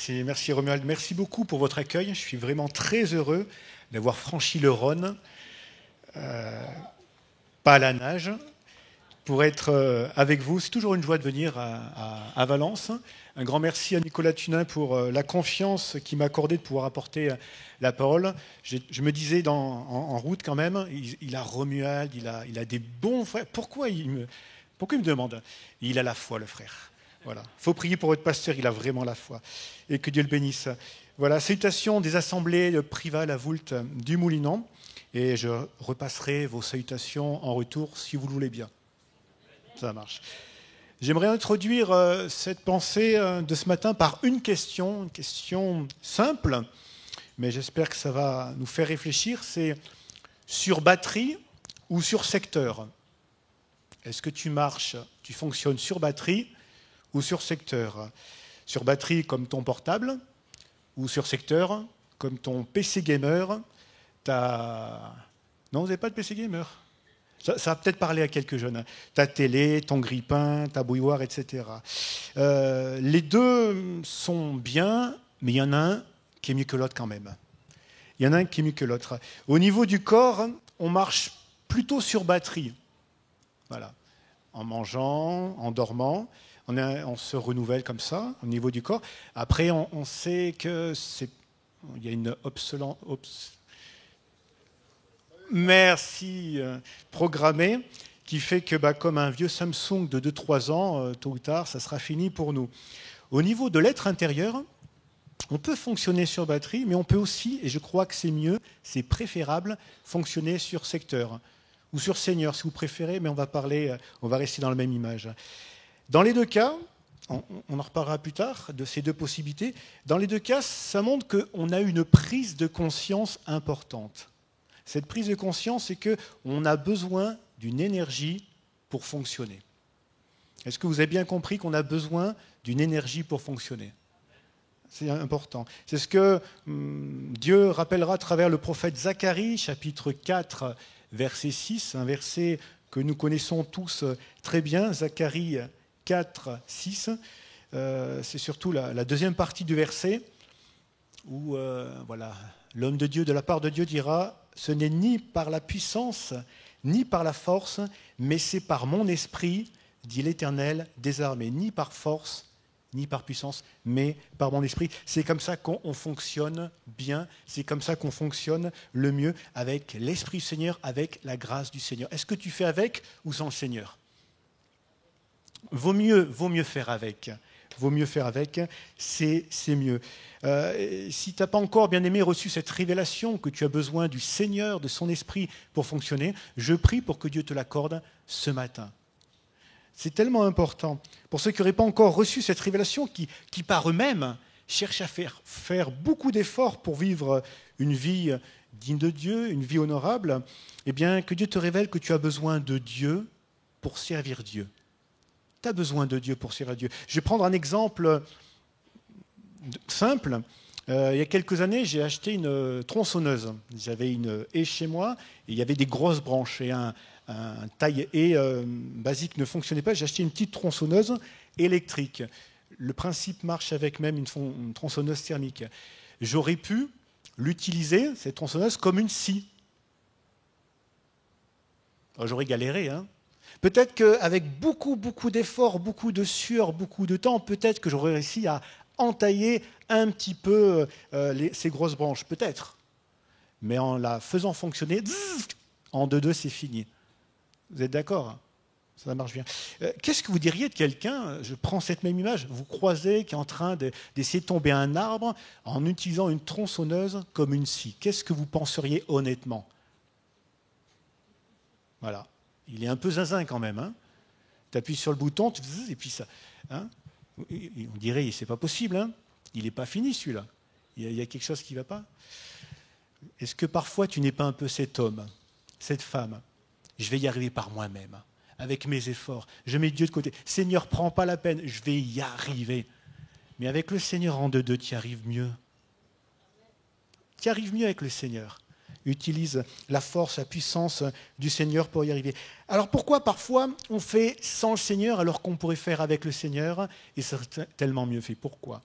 Merci Romuald. Merci beaucoup pour votre accueil. Je suis vraiment très heureux d'avoir franchi le Rhône, pas à la nage, pour être avec vous. C'est toujours une joie de venir à Valence. Un grand merci à Nicolas Tunin pour la confiance qu'il m'a accordée de pouvoir apporter la parole. Je me disais en route quand même, il a Romuald, il a des bons frères. Pourquoi il me demande? Il a la foi, le frère. Voilà. Il faut prier pour votre pasteur, il a vraiment la foi. Et que Dieu le bénisse. Voilà, salutations des assemblées de Prival à Voult du Moulinan. Et je repasserai vos salutations en retour si vous le voulez bien. Ça marche. J'aimerais introduire cette pensée de ce matin par une question simple, mais j'espère que ça va nous faire réfléchir. C'est sur batterie ou sur secteur? Est-ce que tu fonctionnes sur batterie ou sur secteur? Sur batterie comme ton portable ou sur secteur comme ton PC gamer? Non, vous n'avez pas de PC gamer? Ça va peut-être parler à quelques jeunes. Ta télé, ton grille-pain, ta bouilloire, etc. Les deux sont bien, mais il y en a un qui est mieux que l'autre quand même. Au niveau du corps, on marche plutôt sur batterie. Voilà. En mangeant, en dormant, on se renouvelle comme ça au niveau du corps. Après, on sait que il y a une programmée qui fait que, comme un vieux Samsung de 2-3 ans, tôt ou tard, ça sera fini pour nous. Au niveau de l'être intérieur, on peut fonctionner sur batterie, mais on peut aussi, et je crois que c'est mieux, c'est préférable, fonctionner sur secteur ou sur Seigneur, si vous préférez, mais on va rester dans la même image. Dans les deux cas, on en reparlera plus tard de ces deux possibilités, dans les deux cas, ça montre qu'on a une prise de conscience importante. Cette prise de conscience, c'est qu'on a besoin d'une énergie pour fonctionner. Est-ce que vous avez bien compris qu'on a besoin d'une énergie pour fonctionner? C'est important. C'est ce que Dieu rappellera à travers le prophète Zacharie, chapitre 4, verset 6, un verset que nous connaissons tous très bien, Zacharie 4, 6. C'est surtout la deuxième partie du verset où l'homme de Dieu, de la part de Dieu, dira « Ce n'est ni par la puissance, ni par la force, mais c'est par mon esprit, dit l'Éternel des armées. Ni par force, ni par puissance, mais par mon esprit. » C'est comme ça qu'on fonctionne bien, c'est comme ça qu'on fonctionne le mieux avec l'Esprit du Seigneur, avec la grâce du Seigneur. Est-ce que tu fais avec ou sans le Seigneur? Vaut mieux faire avec. Vaut mieux faire avec, c'est mieux. Si tu n'as pas encore, bien aimé, reçu cette révélation que tu as besoin du Seigneur, de son esprit pour fonctionner, je prie pour que Dieu te l'accorde ce matin. C'est tellement important. Pour ceux qui n'auraient pas encore reçu cette révélation, qui par eux-mêmes cherchent à faire beaucoup d'efforts pour vivre une vie digne de Dieu, une vie honorable, eh bien, que Dieu te révèle que tu as besoin de Dieu pour servir Dieu. Tu as besoin de Dieu pour servir Dieu. Je vais prendre un exemple simple. Il y a quelques années, j'ai acheté une tronçonneuse. J'avais une haie chez moi et il y avait des grosses branches et un taille haie basique ne fonctionnait pas. J'ai acheté une petite tronçonneuse électrique. Le principe marche avec même une tronçonneuse thermique. J'aurais pu l'utiliser, cette tronçonneuse, comme une scie. Alors, j'aurais galéré, hein. Peut-être qu'avec beaucoup d'efforts, beaucoup de sueur, beaucoup de temps, peut-être que j'aurais réussi à entailler un petit peu ces grosses branches, peut-être. Mais en la faisant fonctionner, en 2-2, c'est fini. Vous êtes d'accord? Ça marche bien. Qu'est-ce que vous diriez de quelqu'un, je prends cette même image, vous croisez qui est en train d'essayer de tomber un arbre en utilisant une tronçonneuse comme une scie? Qu'est-ce que vous penseriez honnêtement? Voilà. Il est un peu zinzin quand même. Hein. Tu appuies sur le bouton, et puis ça. Hein. On dirait, c'est pas possible. Hein. Il n'est pas fini celui-là. Il y a quelque chose qui ne va pas. Est-ce que parfois tu n'es pas un peu cet homme, cette femme? Je vais y arriver par moi-même, avec mes efforts. Je mets Dieu de côté. Seigneur, prends pas la peine, je vais y arriver. Mais avec le Seigneur en 2-2, tu y arrives mieux. Tu y arrives mieux avec le Seigneur. Utilise la force, la puissance du Seigneur pour y arriver. Alors pourquoi parfois on fait sans le Seigneur alors qu'on pourrait faire avec le Seigneur et c'est tellement mieux fait? Pourquoi?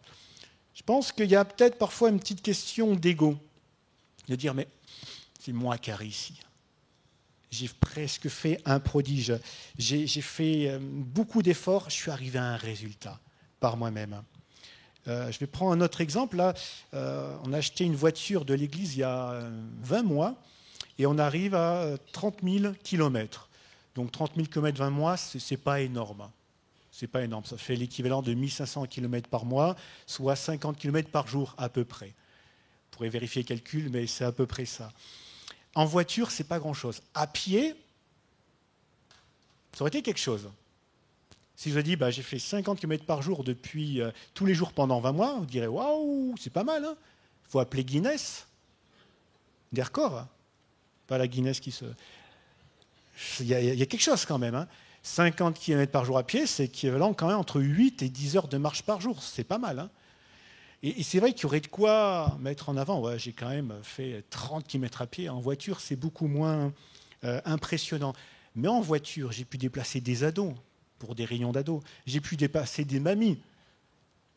Je pense qu'il y a peut-être parfois une petite question d'ego, de dire, mais c'est moi qui ai réussi. J'ai presque fait un prodige. J'ai fait beaucoup d'efforts, je suis arrivé à un résultat par moi-même. Je vais prendre un autre exemple. Là, on a acheté une voiture de l'église il y a 20 mois et on arrive à 30 000 kilomètres. Donc 30 000 km 20 mois, c'est pas énorme. C'est pas énorme. Ça fait l'équivalent de 1500 km par mois, soit 50 km par jour à peu près. Vous pourrez vérifier le calcul, mais c'est à peu près ça. En voiture, c'est pas grand-chose. À pied, ça aurait été quelque chose. Si je dis, j'ai fait 50 km par jour depuis tous les jours pendant 20 mois, vous direz, waouh, c'est pas mal. Il faut appeler Guinness. Des records. Hein. Pas la Guinness qui se... Il y a quelque chose quand même. Hein. 50 km par jour à pied, c'est équivalent quand même entre 8 et 10 heures de marche par jour. C'est pas mal. Hein. Et c'est vrai qu'il y aurait de quoi mettre en avant. Ouais, j'ai quand même fait 30 km à pied. En voiture, c'est beaucoup moins impressionnant. Mais en voiture, j'ai pu déplacer des ados pour des réunions d'ados. J'ai pu déplacer des mamies.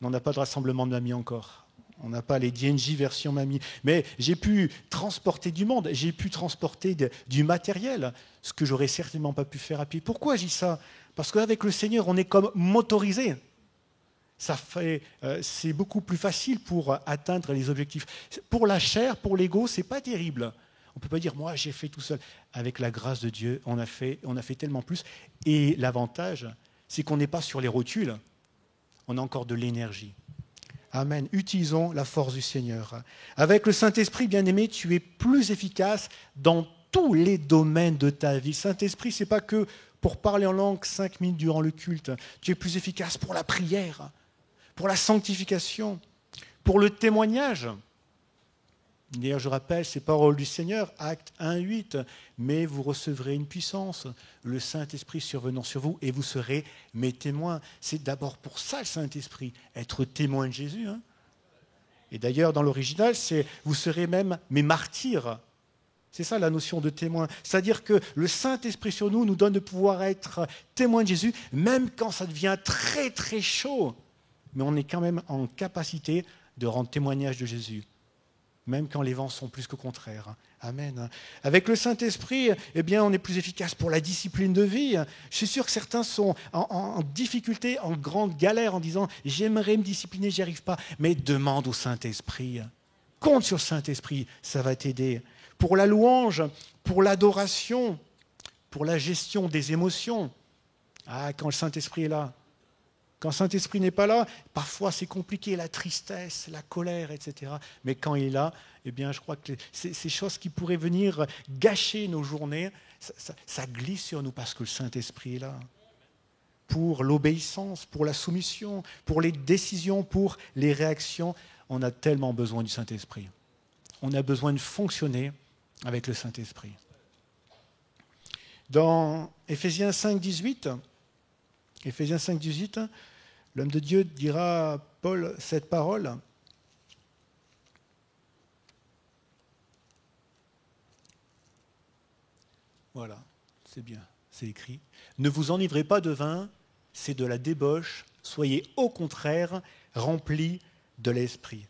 On n'a pas de rassemblement de mamies encore. On n'a pas les DNJ version mamie. Mais j'ai pu transporter du monde. J'ai pu transporter du matériel, ce que j'aurais certainement pas pu faire à pied. Pourquoi je dis ça? Parce qu'avec le Seigneur, on est comme motorisé. C'est beaucoup plus facile pour atteindre les objectifs. Pour la chair, pour l'ego, c'est pas terrible. On ne peut pas dire, moi, j'ai fait tout seul. Avec la grâce de Dieu, on a fait tellement plus. Et l'avantage, c'est qu'on n'est pas sur les rotules. On a encore de l'énergie. Amen. Utilisons la force du Seigneur. Avec le Saint-Esprit, bien-aimé, tu es plus efficace dans tous les domaines de ta vie. Saint-Esprit, ce n'est pas que pour parler en langue 5 minutes durant le culte. Tu es plus efficace pour la prière, pour la sanctification, pour le témoignage. D'ailleurs, je rappelle ces paroles du Seigneur, Acte 1:8, mais vous recevrez une puissance, le Saint-Esprit survenant sur vous, et vous serez mes témoins. C'est d'abord pour ça le Saint-Esprit, être témoin de Jésus. Hein. Et d'ailleurs, dans l'original, c'est vous serez même mes martyrs. C'est ça la notion de témoin. C'est-à-dire que le Saint-Esprit sur nous nous donne de pouvoir être témoin de Jésus, même quand ça devient très très chaud. Mais on est quand même en capacité de rendre témoignage de Jésus. Même quand les vents sont plus que contraires. Amen. Avec le Saint-Esprit, on est plus efficace pour la discipline de vie. Je suis sûr que certains sont en difficulté, en grande galère, en disant « j'aimerais me discipliner, j'y arrive pas ». Mais demande au Saint-Esprit. Compte sur le Saint-Esprit, ça va t'aider. Pour la louange, pour l'adoration, pour la gestion des émotions. Quand le Saint-Esprit est là. Quand le Saint-Esprit n'est pas là, parfois c'est compliqué, la tristesse, la colère, etc. Mais quand il est là, je crois que ces choses qui pourraient venir gâcher nos journées, ça glisse sur nous parce que le Saint-Esprit est là. Pour l'obéissance, pour la soumission, pour les décisions, pour les réactions, on a tellement besoin du Saint-Esprit. On a besoin de fonctionner avec le Saint-Esprit. Dans Éphésiens 5:18, l'homme de Dieu dira à Paul cette parole. Voilà, c'est bien, c'est écrit. Ne vous enivrez pas de vin, c'est de la débauche, soyez au contraire remplis de l'esprit.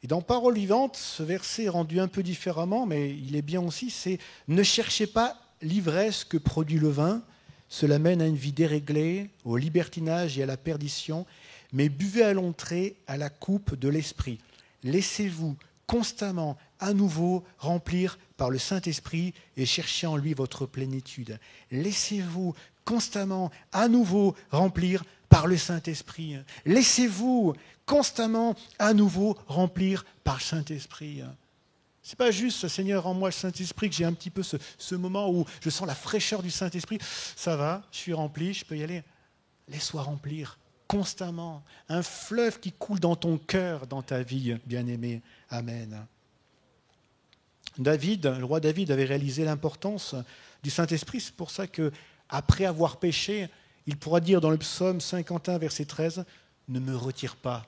Et dans Parole vivante, ce verset est rendu un peu différemment, mais il est bien aussi, c'est « Ne cherchez pas l'ivresse que produit le vin, cela mène à une vie déréglée, au libertinage et à la perdition, mais buvez à l'entrée à la coupe de l'esprit. Laissez-vous constamment à nouveau remplir par le Saint-Esprit et cherchez en lui votre plénitude. Laissez-vous constamment à nouveau remplir par le Saint-Esprit. Laissez-vous constamment à nouveau remplir par le Saint-Esprit. Ce n'est pas juste, Seigneur, en moi le Saint-Esprit, que j'ai un petit peu ce moment où je sens la fraîcheur du Saint-Esprit. Ça va, je suis rempli, je peux y aller. Laisse-toi remplir constamment. Un fleuve qui coule dans ton cœur, dans ta vie, bien-aimé. Amen. Le roi David avait réalisé l'importance du Saint-Esprit. C'est pour ça qu'après avoir péché, il pourra dire dans le psaume 51, verset 13, « Ne me retire pas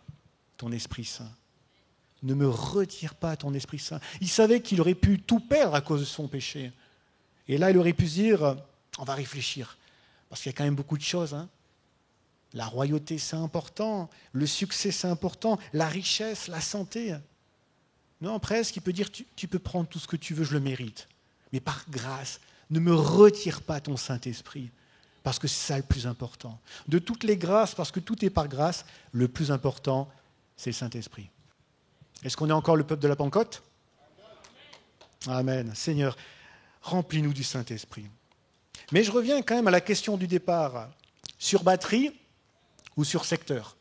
ton Esprit Saint. » Ne me retire pas ton Esprit Saint. Il savait qu'il aurait pu tout perdre à cause de son péché. Et là, il aurait pu se dire, on va réfléchir. Parce qu'il y a quand même beaucoup de choses. Hein. La royauté, c'est important. Le succès, c'est important. La richesse, la santé. Non, presque, il peut dire, tu peux prendre tout ce que tu veux, je le mérite. Mais par grâce, ne me retire pas ton Saint-Esprit, parce que c'est ça le plus important. De toutes les grâces, parce que tout est par grâce, le plus important, c'est le Saint-Esprit. Est-ce qu'on est encore le peuple de la Pentecôte ? Amen. Seigneur, remplis-nous du Saint-Esprit. Mais je reviens quand même à la question du départ. Sur batterie ou sur secteur ?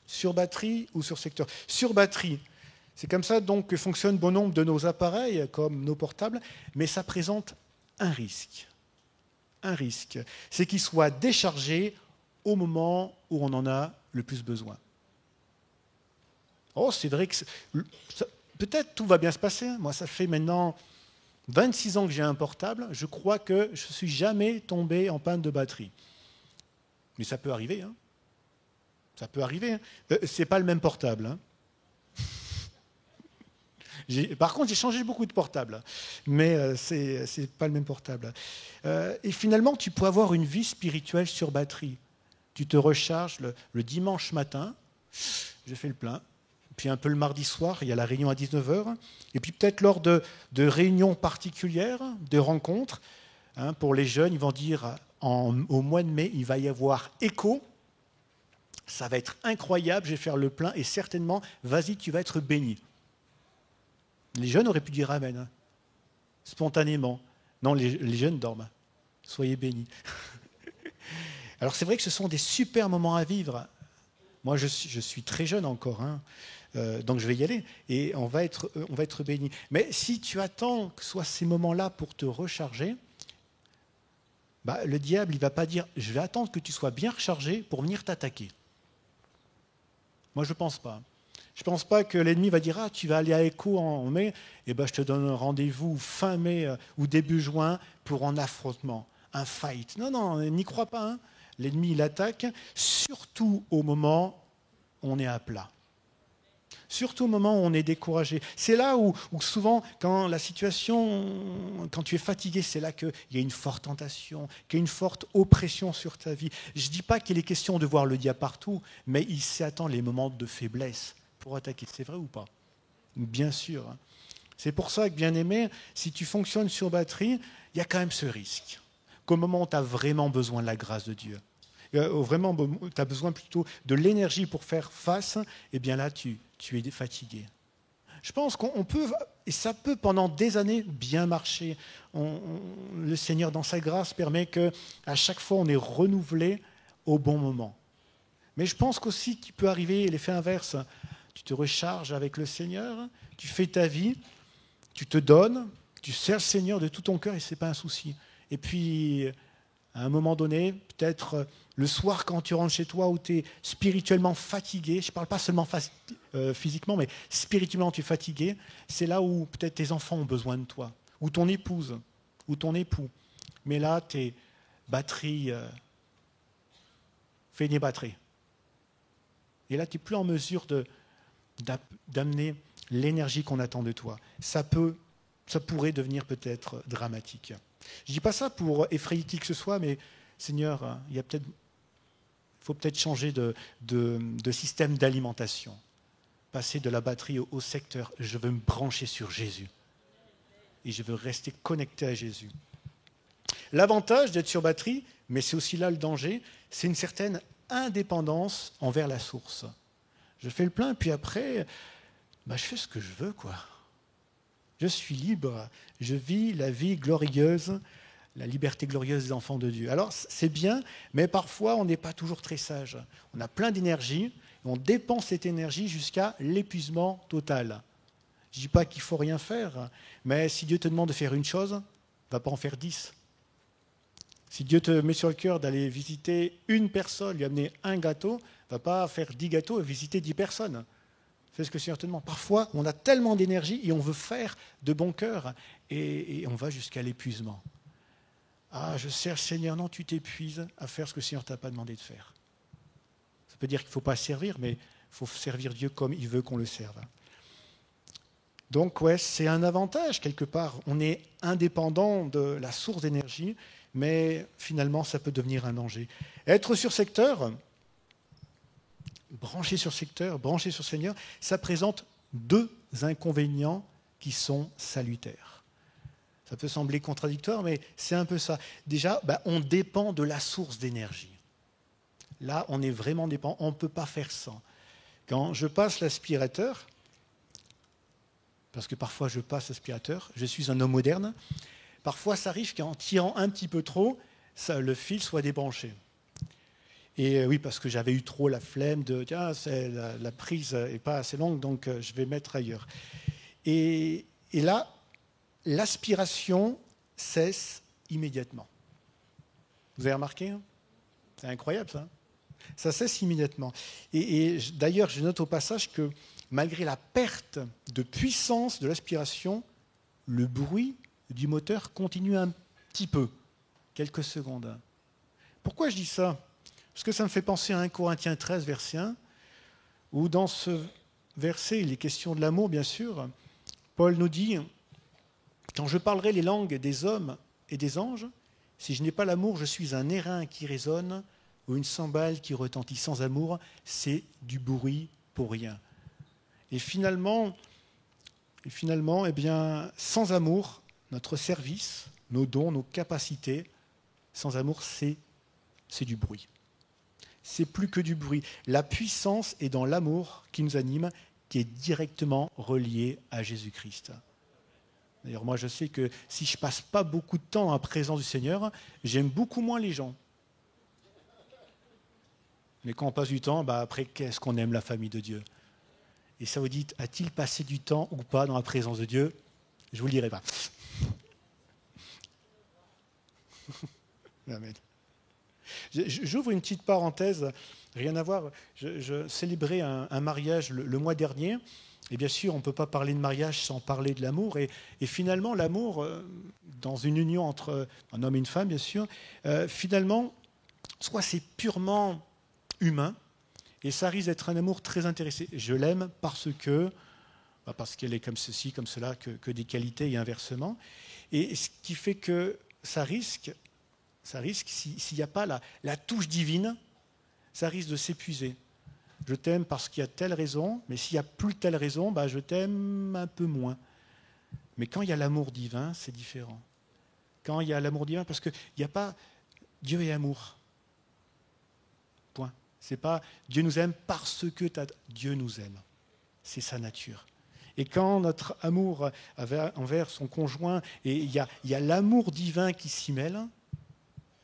Sur batterie ou sur secteur ? Sur batterie. C'est comme ça donc que fonctionne bon nombre de nos appareils, comme nos portables, mais ça présente un risque. Un risque, c'est qu'ils soient déchargés au moment où on en a le plus besoin. Oh, c'est vrai que peut-être tout va bien se passer. Moi, ça fait maintenant 26 ans que j'ai un portable. Je crois que je ne suis jamais tombé en panne de batterie. Mais ça peut arriver. Hein. Ça peut arriver. Hein. Ce n'est pas le même portable. Hein. Par contre, j'ai changé beaucoup de portables, mais ce n'est pas le même portable. Et finalement, tu peux avoir une vie spirituelle sur batterie. Tu te recharges le dimanche matin, je fais le plein, puis un peu le mardi soir, il y a la réunion à 19h, et puis peut-être lors de réunions particulières, de rencontres, hein, pour les jeunes, ils vont dire au mois de mai, il va y avoir écho, ça va être incroyable, je vais faire le plein, et certainement, vas-y, tu vas être béni. Les jeunes auraient pu dire Amen, hein, spontanément. Non, les jeunes dorment. Soyez bénis. Alors c'est vrai que ce sont des super moments à vivre. Moi, je suis très jeune encore, hein, donc je vais y aller et on va être bénis. Mais si tu attends que ce soit ces moments-là pour te recharger, bah, le diable, il ne va pas dire « je vais attendre que tu sois bien rechargé pour venir t'attaquer ». Moi, je ne pense pas. Je ne pense pas que l'ennemi va dire « ah, tu vas aller à Écho en mai, et ben, je te donne un rendez-vous fin mai ou début juin pour un affrontement, un fight ». Non, non, n'y crois pas. Hein. L'ennemi, il attaque, surtout au moment où on est à plat. Surtout au moment où on est découragé. C'est là où souvent, quand la situation, quand tu es fatigué, c'est là qu'il y a une forte tentation, qu'il y a une forte oppression sur ta vie. Je ne dis pas qu'il est question de voir le diable partout, mais il s'attend les moments de faiblesse pour attaquer. C'est vrai ou pas ? Bien sûr. C'est pour ça que, bien aimé, si tu fonctionnes sur batterie, il y a quand même ce risque. Qu'au moment où tu as vraiment besoin de la grâce de Dieu, vraiment tu as besoin plutôt de l'énergie pour faire face, et bien là, tu es fatigué. Je pense qu'on peut, et ça peut pendant des années bien marcher. Le Seigneur, dans sa grâce, permet qu'à chaque fois, on est renouvelé au bon moment. Mais je pense qu'aussi qu'il peut arriver l'effet inverse. Tu te recharges avec le Seigneur, tu fais ta vie, tu te donnes, tu sers le Seigneur de tout ton cœur et ce n'est pas un souci. Et puis, à un moment donné, peut-être le soir quand tu rentres chez toi où tu es spirituellement fatigué, je ne parle pas seulement physiquement, mais spirituellement tu es fatigué, c'est là où peut-être tes enfants ont besoin de toi, ou ton épouse, ou ton époux. Mais là, tes batteries, fais des batteries. Et là, tu n'es plus en mesure d'amener l'énergie qu'on attend de toi. Ça pourrait devenir peut-être dramatique. Je ne dis pas ça pour effrayer qui que ce soit, mais Seigneur, il faut peut-être changer de système d'alimentation. Passer de la batterie au secteur. Je veux me brancher sur Jésus. Et je veux rester connecté à Jésus. L'avantage d'être sur batterie, mais c'est aussi là le danger, c'est une certaine indépendance envers la source. Je fais le plein, puis après, je fais ce que je veux, quoi. Je suis libre, je vis la vie glorieuse, la liberté glorieuse des enfants de Dieu. Alors, c'est bien, mais parfois, on n'est pas toujours très sage. On a plein d'énergie, on dépense cette énergie jusqu'à l'épuisement total. Je ne dis pas qu'il ne faut rien faire, mais si Dieu te demande de faire une chose, ne va pas en faire 10. Si Dieu te met sur le cœur d'aller visiter une personne, lui amener un gâteau, ne va pas faire 10 gâteaux et visiter 10 personnes. Fais ce que le Seigneur te demande. Parfois, on a tellement d'énergie et on veut faire de bon cœur et on va jusqu'à l'épuisement. Ah, je sers le Seigneur. Non, tu t'épuises à faire ce que le Seigneur ne t'a pas demandé de faire. Ça peut dire qu'il ne faut pas servir, mais il faut servir Dieu comme il veut qu'on le serve. Donc, ouais, c'est un avantage quelque part. On est indépendant de la source d'énergie, mais finalement, ça peut devenir un danger. Être sur secteur, branché sur secteur, branché sur Seigneur, ça présente deux inconvénients qui sont salutaires. Ça peut sembler contradictoire, mais c'est un peu ça. Déjà, on dépend de la source d'énergie. Là, on est vraiment dépendant, on ne peut pas faire sans. Quand je passe l'aspirateur, parce que parfois je passe l'aspirateur, je suis un homme moderne, parfois ça arrive qu'en tirant un petit peu trop, le fil soit débranché. Et oui, parce que j'avais eu trop la flemme de la prise n'est pas assez longue, donc je vais mettre ailleurs. Et là, l'aspiration cesse immédiatement. Vous avez remarqué, hein? C'est incroyable ça. Ça cesse immédiatement. Et d'ailleurs, je note au passage que malgré la perte de puissance de l'aspiration, le bruit du moteur continue un petit peu, quelques secondes. Pourquoi je dis ça? Parce que ça me fait penser à 1 Corinthiens 13, verset 1, où dans ce verset, il est question de l'amour, bien sûr. Paul nous dit, « Quand je parlerai les langues des hommes et des anges, si je n'ai pas l'amour, je suis un airain qui résonne ou une cymbale qui retentit. Sans amour, c'est du bruit pour rien. » Et finalement, eh bien, sans amour, notre service, nos dons, nos capacités, sans amour, c'est du bruit. C'est plus que du bruit. La puissance est dans l'amour qui nous anime, qui est directement relié à Jésus-Christ. D'ailleurs, moi, je sais que si je ne passe pas beaucoup de temps en présence du Seigneur, j'aime beaucoup moins les gens. Mais quand on passe du temps, après, qu'est-ce qu'on aime la famille de Dieu? Et ça vous dit, a-t-il passé du temps ou pas dans la présence de Dieu? Je ne vous le dirai pas. Amen. J'ouvre une petite parenthèse, rien à voir. Je célébrais un mariage le mois dernier. Et bien sûr, on ne peut pas parler de mariage sans parler de l'amour. Et finalement, l'amour, dans une union entre un homme et une femme, bien sûr, finalement, soit c'est purement humain, et ça risque d'être un amour très intéressé. Je l'aime parce qu'elle est comme ceci, comme cela, que des qualités et inversement. Et ce qui fait que ça risque s'il n'y a pas la touche divine, ça risque de s'épuiser. Je t'aime parce qu'il y a telle raison, mais s'il n'y a plus telle raison, je t'aime un peu moins. Mais quand il y a l'amour divin, c'est différent. Quand il y a l'amour divin, parce qu'il n'y a pas Dieu est amour. Point. C'est pas Dieu nous aime parce que Dieu nous aime. C'est sa nature. Et quand notre amour envers son conjoint, et il y a l'amour divin qui s'y mêle,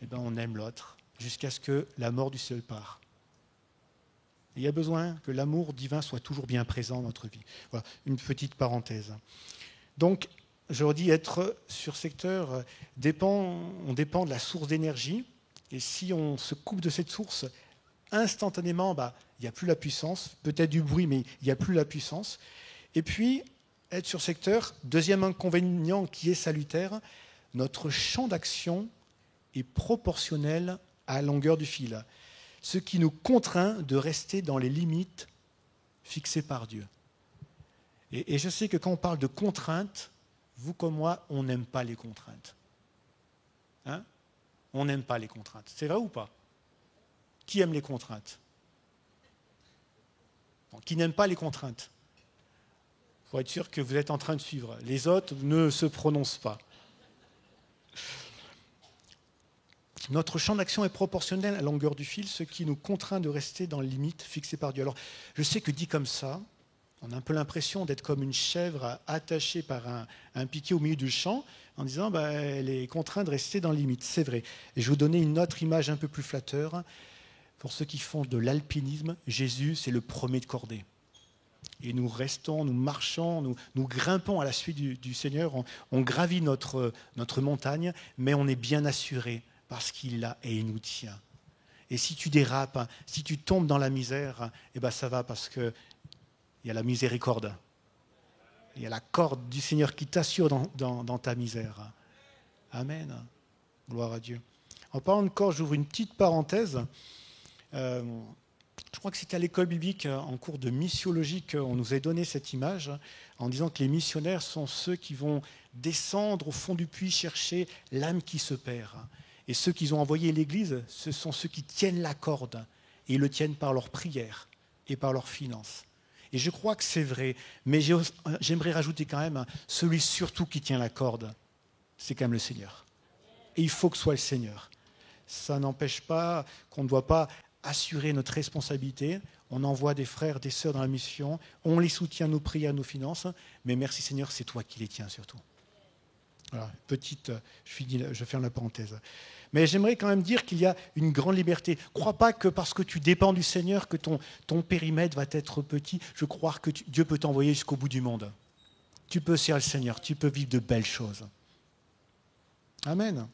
eh ben on aime l'autre jusqu'à ce que la mort du seul part. Et il y a besoin que l'amour divin soit toujours bien présent dans notre vie. Voilà, une petite parenthèse. Donc, je redis, être sur secteur, on dépend de la source d'énergie. Et si on se coupe de cette source, instantanément, il n'y a plus la puissance. Peut-être du bruit, mais il n'y a plus la puissance. Et puis, être sur secteur, deuxième inconvénient qui est salutaire, notre champ d'action est proportionnel à la longueur du fil, ce qui nous contraint de rester dans les limites fixées par Dieu. Et je sais que quand on parle de contraintes, vous comme moi, on n'aime pas les contraintes. Hein? On n'aime pas les contraintes. C'est vrai ou pas? Qui aime les contraintes? Bon, qui n'aime pas les contraintes? Il faut être sûr que vous êtes en train de suivre. Les autres ne se prononcent pas. Notre champ d'action est proportionnel à la longueur du fil, ce qui nous contraint de rester dans les limites fixées par Dieu. Alors, je sais que dit comme ça, on a un peu l'impression d'être comme une chèvre attachée par un piquet au milieu du champ, en disant elle est contrainte de rester dans les limites. C'est vrai. Et je vais vous donner une autre image un peu plus flatteur. Pour ceux qui font de l'alpinisme, Jésus, c'est le premier de cordée. Et nous restons, nous marchons, nous grimpons à la suite du Seigneur. On gravit notre montagne, mais on est bien assuré parce qu'il est là et il nous tient. Et si tu dérapes, si tu tombes dans la misère, ça va parce qu'il y a la miséricorde. Il y a la corde du Seigneur qui t'assure dans ta misère. Amen. Gloire à Dieu. En parlant de corde, j'ouvre une petite parenthèse. Je crois que c'était à l'école biblique, en cours de missiologie, qu'on nous a donné cette image, en disant que les missionnaires sont ceux qui vont descendre au fond du puits chercher l'âme qui se perd. Et ceux qu'ils ont envoyés à l'Église, ce sont ceux qui tiennent la corde, et ils le tiennent par leur prière et par leurs finances. Et je crois que c'est vrai, mais j'aimerais rajouter quand même, celui surtout qui tient la corde, c'est quand même le Seigneur. Et il faut que ce soit le Seigneur. Ça n'empêche pas qu'on ne doit pas assurer notre responsabilité. On envoie des frères, des sœurs dans la mission, on les soutient, nos prières, nos finances, mais merci Seigneur, c'est toi qui les tiens surtout. Voilà, je ferme la parenthèse. Mais j'aimerais quand même dire qu'il y a une grande liberté. Crois pas que parce que tu dépends du Seigneur, que ton périmètre va être petit. Je crois que Dieu peut t'envoyer jusqu'au bout du monde. Tu peux servir le Seigneur, tu peux vivre de belles choses. Amen.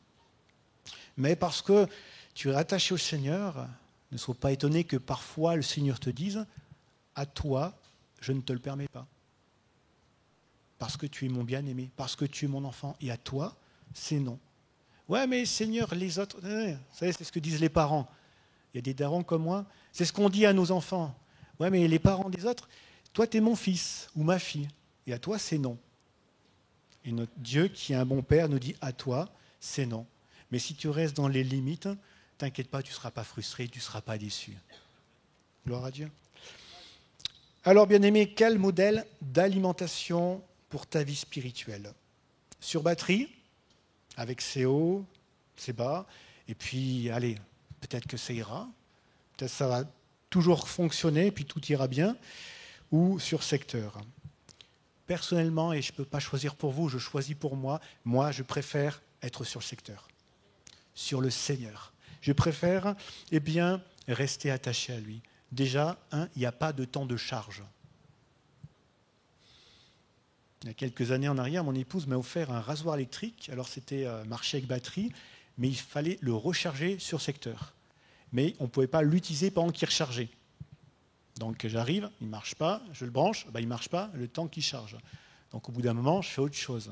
Mais parce que tu es attaché au Seigneur, ne sois pas étonné que parfois le Seigneur te dise « À toi, je ne te le permets pas. Parce que tu es mon bien-aimé, parce que tu es mon enfant, et à toi, c'est non. » Ouais, mais Seigneur, les autres, vous savez, c'est ce que disent les parents. Il y a des darons comme moi. C'est ce qu'on dit à nos enfants. Ouais, mais les parents des autres, toi, tu es mon fils ou ma fille. Et à toi, c'est non. Et notre Dieu, qui est un bon père, nous dit à toi, c'est non. Mais si tu restes dans les limites, t'inquiète pas, tu ne seras pas frustré, tu ne seras pas déçu. Gloire à Dieu. Alors, bien-aimé, quel modèle d'alimentation pour ta vie spirituelle? Sur batterie, avec ses hauts, ses bas, et puis, allez, peut-être que ça ira, peut-être que ça va toujours fonctionner, puis tout ira bien, ou sur secteur. Personnellement, et je ne peux pas choisir pour vous, je choisis pour moi, je préfère être sur le secteur, sur le Seigneur. Je préfère, rester attaché à lui. Déjà, il n'y a pas de temps de charge. Il y a quelques années en arrière, mon épouse m'a offert un rasoir électrique. Alors, c'était marché avec batterie, mais il fallait le recharger sur secteur. Mais on ne pouvait pas l'utiliser pendant qu'il rechargeait. Donc, j'arrive, il ne marche pas, je le branche, il ne marche pas le temps qu'il charge. Donc, au bout d'un moment, je fais autre chose.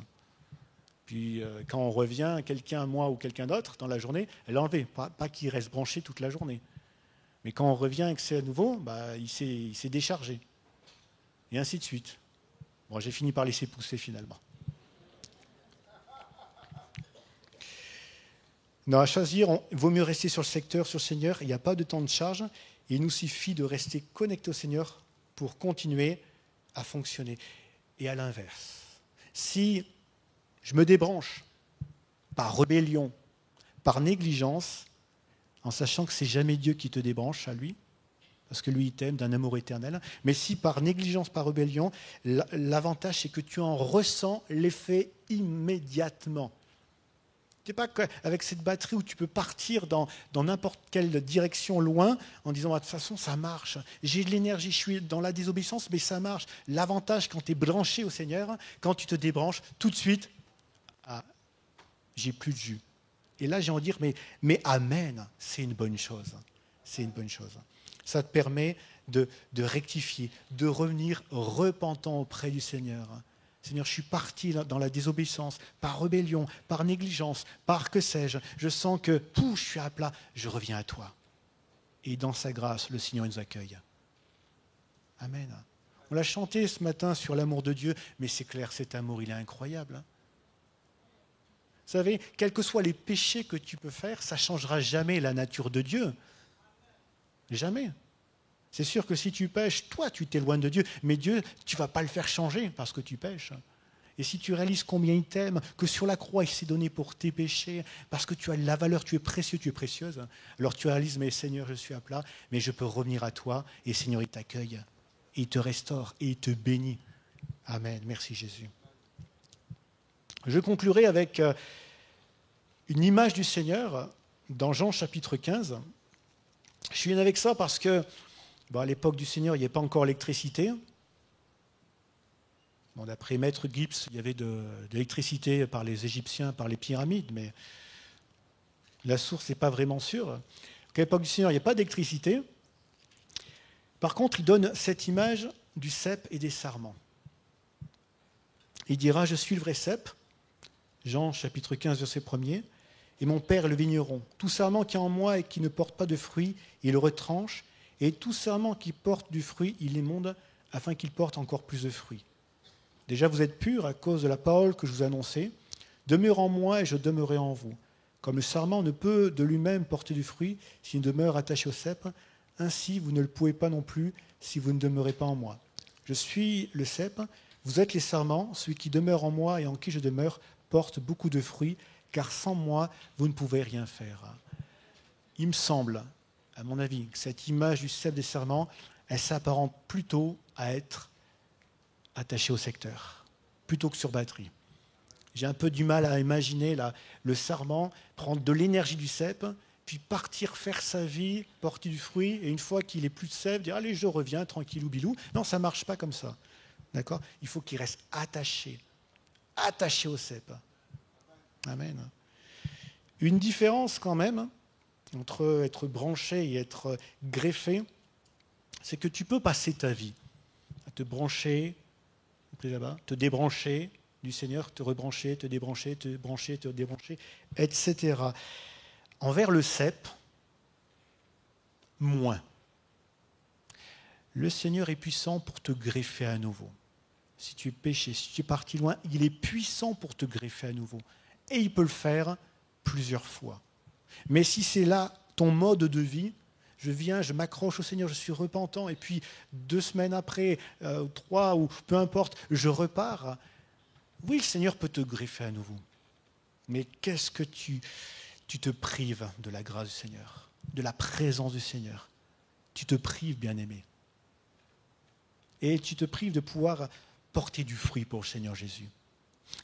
Puis, quand on revient, moi ou quelqu'un d'autre, dans la journée, elle l'a enlevé. Pas qu'il reste branché toute la journée. Mais quand on revient et que c'est à nouveau, il s'est déchargé. Et ainsi de suite. Bon, j'ai fini par laisser pousser finalement. Non, à choisir, il vaut mieux rester sur le secteur, sur le Seigneur. Il n'y a pas de temps de charge. Il nous suffit de rester connecté au Seigneur pour continuer à fonctionner. Et à l'inverse, si je me débranche par rébellion, par négligence, en sachant que ce n'est jamais Dieu qui te débranche à lui, parce que lui, il t'aime d'un amour éternel. Mais si par négligence, par rébellion, l'avantage, c'est que tu en ressens l'effet immédiatement. Tu n'es pas avec cette batterie où tu peux partir dans n'importe quelle direction loin en disant de toute façon, ça marche. J'ai de l'énergie, je suis dans la désobéissance, mais ça marche. L'avantage quand tu es branché au Seigneur, quand tu te débranches, tout de suite, j'ai plus de jus. Et là, j'ai envie de dire, mais amen, c'est une bonne chose. C'est une bonne chose. Ça te permet de rectifier, de revenir repentant auprès du Seigneur. Seigneur, je suis parti dans la désobéissance, par rébellion, par négligence, par que sais-je. Je sens que, je suis à plat, je reviens à toi. Et dans sa grâce, le Seigneur nous accueille. Amen. On l'a chanté ce matin sur l'amour de Dieu, mais c'est clair, cet amour, il est incroyable. Vous savez, quels que soient les péchés que tu peux faire, ça ne changera jamais la nature de Dieu. Jamais. C'est sûr que si tu pêches, toi, tu t'éloignes de Dieu. Mais Dieu, tu ne vas pas le faire changer parce que tu pêches. Et si tu réalises combien il t'aime, que sur la croix, il s'est donné pour tes péchés, parce que tu as la valeur, tu es précieux, tu es précieuse, alors tu réalises, mais Seigneur, je suis à plat, mais je peux revenir à toi, et Seigneur, il t'accueille, et il te restaure, et il te bénit. Amen. Merci Jésus. Je conclurai avec une image du Seigneur dans Jean chapitre 15. Je suis avec ça parce que à l'époque du Seigneur, il n'y avait pas encore l'électricité. D'après Maître Gibbs, il y avait de l'électricité par les Égyptiens, par les pyramides, mais la source n'est pas vraiment sûre. À l'époque du Seigneur, il n'y a pas d'électricité. Par contre, il donne cette image du cep et des sarments. Il dira, je suis le vrai cep, Jean chapitre 15, verset 1er, et mon Père est le vigneron. Tout sarment qui est en moi et qui ne porte pas de fruit, il le retranche, et tout sarment qui porte du fruit, il l'émonde, afin qu'il porte encore plus de fruits. Déjà, vous êtes purs à cause de la parole que je vous ai annoncée. Demeurez en moi et je demeurerai en vous. Comme le sarment ne peut de lui-même porter du fruit s'il demeure attaché au cep, Ainsi, vous ne le pouvez pas non plus si vous ne demeurez pas en moi. Je suis le cep, vous êtes les sarments, celui qui demeure en moi et en qui je demeure porte beaucoup de fruits, car sans moi, vous ne pouvez rien faire. Il me semble, à mon avis, que cette image du cep des sarments, elle s'apparente plutôt à être attachée au secteur, plutôt que sur batterie. J'ai un peu du mal à imaginer là, le sarment prendre de l'énergie du cep, puis partir faire sa vie, porter du fruit, et une fois qu'il est plus de cep, dire allez, je reviens, tranquillou bilou. Non, ça ne marche pas comme ça. D'accord ? Il faut qu'il reste attaché au cep. Amen. Une différence quand même entre être branché et être greffé, c'est que tu peux passer ta vie à te brancher, là-bas, te débrancher du Seigneur, te rebrancher, te débrancher, te brancher, te débrancher, etc. Envers le cep, moins. Le Seigneur est puissant pour te greffer à nouveau. Si tu es péché, si tu es parti loin, il est puissant pour te greffer à nouveau. Et il peut le faire plusieurs fois. Mais si c'est là ton mode de vie, je viens, je m'accroche au Seigneur, je suis repentant, et puis 2 semaines après, 3 ou peu importe, je repars. Oui, le Seigneur peut te greffer à nouveau. Mais qu'est-ce que tu te prives de la grâce du Seigneur, de la présence du Seigneur. Tu te prives, bien-aimé. Et tu te prives de pouvoir porter du fruit pour le Seigneur Jésus.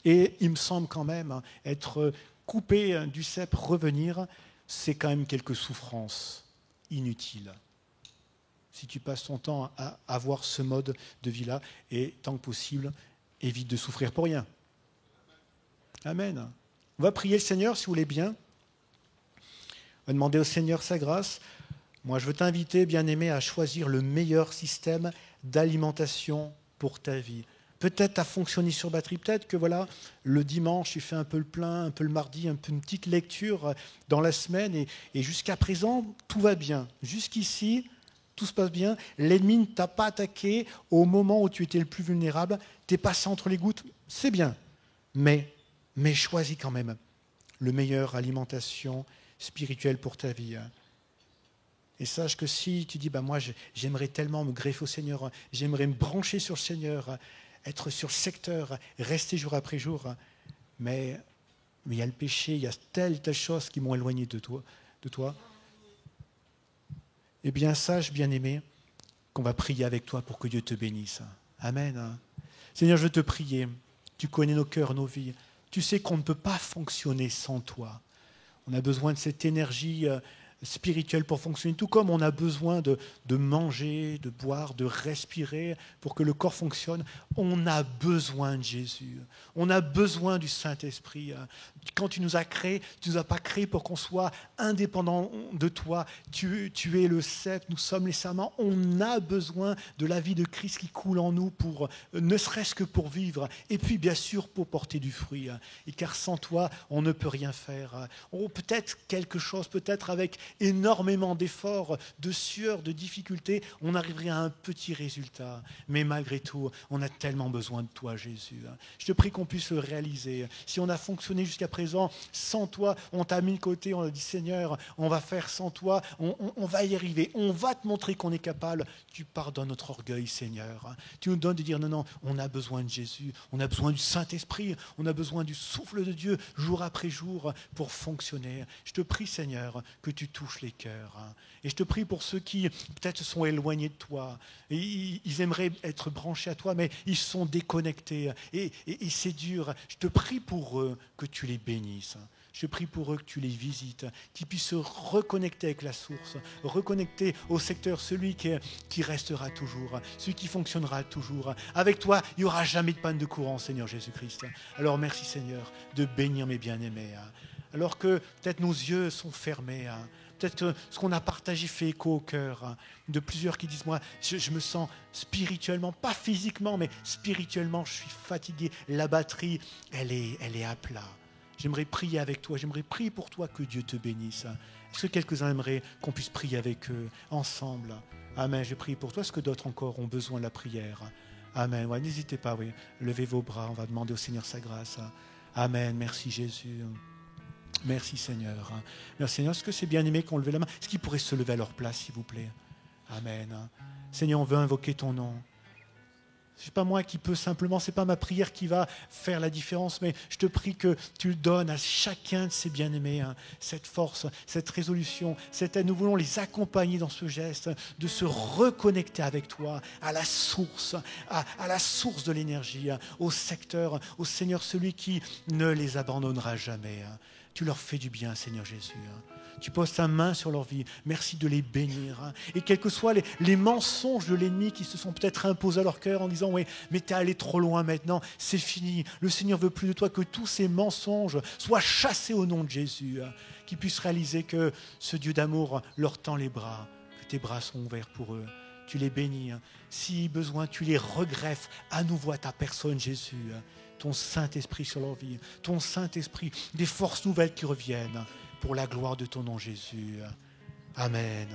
Et il me semble quand même, être coupé du cep, revenir, c'est quand même quelques souffrances inutiles. Si tu passes ton temps à avoir ce mode de vie-là, et tant que possible, évite de souffrir pour rien. Amen. On va prier le Seigneur, si vous voulez bien. On va demander au Seigneur sa grâce. Moi, je veux t'inviter, bien-aimé, à choisir le meilleur système d'alimentation pour ta vie. Peut-être à fonctionner sur batterie, peut-être que voilà, le dimanche, tu fais un peu le plein, un peu le mardi, un peu une petite lecture dans la semaine, et jusqu'à présent, tout va bien. Jusqu'ici, tout se passe bien. L'ennemi ne t'a pas attaqué au moment où tu étais le plus vulnérable. Tu es passé entre les gouttes, c'est bien. Mais choisis quand même le meilleur alimentation spirituelle pour ta vie. Et sache que si tu dis, moi j'aimerais tellement me greffer au Seigneur, j'aimerais me brancher sur le Seigneur, être sur le secteur, rester jour après jour, mais il y a le péché, il y a telle chose qui m'ont éloigné de toi. Eh bien, sache, bien-aimé, qu'on va prier avec toi pour que Dieu te bénisse. Amen. Seigneur, je veux te prier. Tu connais nos cœurs, nos vies. Tu sais qu'on ne peut pas fonctionner sans toi. On a besoin de cette énergie spirituelle pour fonctionner, tout comme on a besoin de manger, de boire, de respirer pour que le corps fonctionne. On a besoin de Jésus. On a besoin du Saint-Esprit. Quand tu nous as créés, tu ne nous as pas créés pour qu'on soit indépendants de toi. Tu es le cep, nous sommes les sarments. On a besoin de la vie de Christ qui coule en nous, pour, ne serait-ce que pour vivre, et puis bien sûr pour porter du fruit. Et car sans toi, on ne peut rien faire. Peut-être quelque chose, peut-être avec énormément d'efforts, de sueur, de difficultés, on arriverait à un petit résultat. Mais malgré tout, on a tellement besoin de toi, Jésus. Je te prie qu'on puisse le réaliser. Si on a fonctionné jusqu'à présent sans toi, on t'a mis de côté, on a dit Seigneur, on va faire sans toi, on va y arriver, on va te montrer qu'on est capable. Tu pardonnes notre orgueil, Seigneur. Tu nous donnes de dire non, on a besoin de Jésus, on a besoin du Saint-Esprit, on a besoin du souffle de Dieu jour après jour pour fonctionner. Je te prie, Seigneur, que tu touches les cœurs. Et je te prie pour ceux qui peut-être se sont éloignés de toi. Et ils aimeraient être branchés à toi, mais ils sont déconnectés. Et c'est dur. Je te prie pour eux que tu les bénisses. Je prie pour eux que tu les visites, qu'ils puissent se reconnecter avec la source, reconnecter au secteur, celui qui restera toujours, celui qui fonctionnera toujours. Avec toi, il n'y aura jamais de panne de courant, Seigneur Jésus-Christ. Alors merci, Seigneur, de bénir mes bien-aimés. Alors que peut-être nos yeux sont fermés, peut-être que ce qu'on a partagé fait écho au cœur de plusieurs qui disent, moi, je me sens spirituellement, pas physiquement, mais spirituellement, je suis fatigué. La batterie, elle est à plat. J'aimerais prier avec toi, j'aimerais prier pour toi que Dieu te bénisse. Est-ce que quelques-uns aimeraient qu'on puisse prier avec eux ensemble? Amen, je prie pour toi. Est-ce que d'autres encore ont besoin de la prière? Amen, ouais, n'hésitez pas, oui. Levez vos bras, on va demander au Seigneur sa grâce. Amen, merci Jésus. Merci Seigneur. Merci Seigneur. Est-ce que c'est bien aimé qu'on levait la main? Est-ce qu'ils pourraient se lever à leur place, s'il vous plaît? Amen. Seigneur, on veut invoquer ton nom. Ce n'est pas moi qui peux simplement, ce n'est pas ma prière qui va faire la différence, mais je te prie que tu le donnes à chacun de ces bien-aimés, cette force, cette résolution, cette aide. Nous voulons les accompagner dans ce geste, de se reconnecter avec toi, à la source de l'énergie, au secteur, au Seigneur, celui qui ne les abandonnera jamais. Tu leur fais du bien, Seigneur Jésus. Tu poses ta main sur leur vie. Merci de les bénir. Et quels que soient les mensonges de l'ennemi qui se sont peut-être imposés à leur cœur en disant « Oui, mais tu es allé trop loin maintenant, c'est fini. Le Seigneur veut plus de toi, que tous ces mensonges soient chassés au nom de Jésus. » Qu'ils puissent réaliser que ce Dieu d'amour leur tend les bras, que tes bras sont ouverts pour eux. Tu les bénis. Si besoin, tu les regreffes à nouveau à ta personne, Jésus. Ton Saint-Esprit sur leur vie. Ton Saint-Esprit, des forces nouvelles qui reviennent. Pour la gloire de ton nom, Jésus. Amen.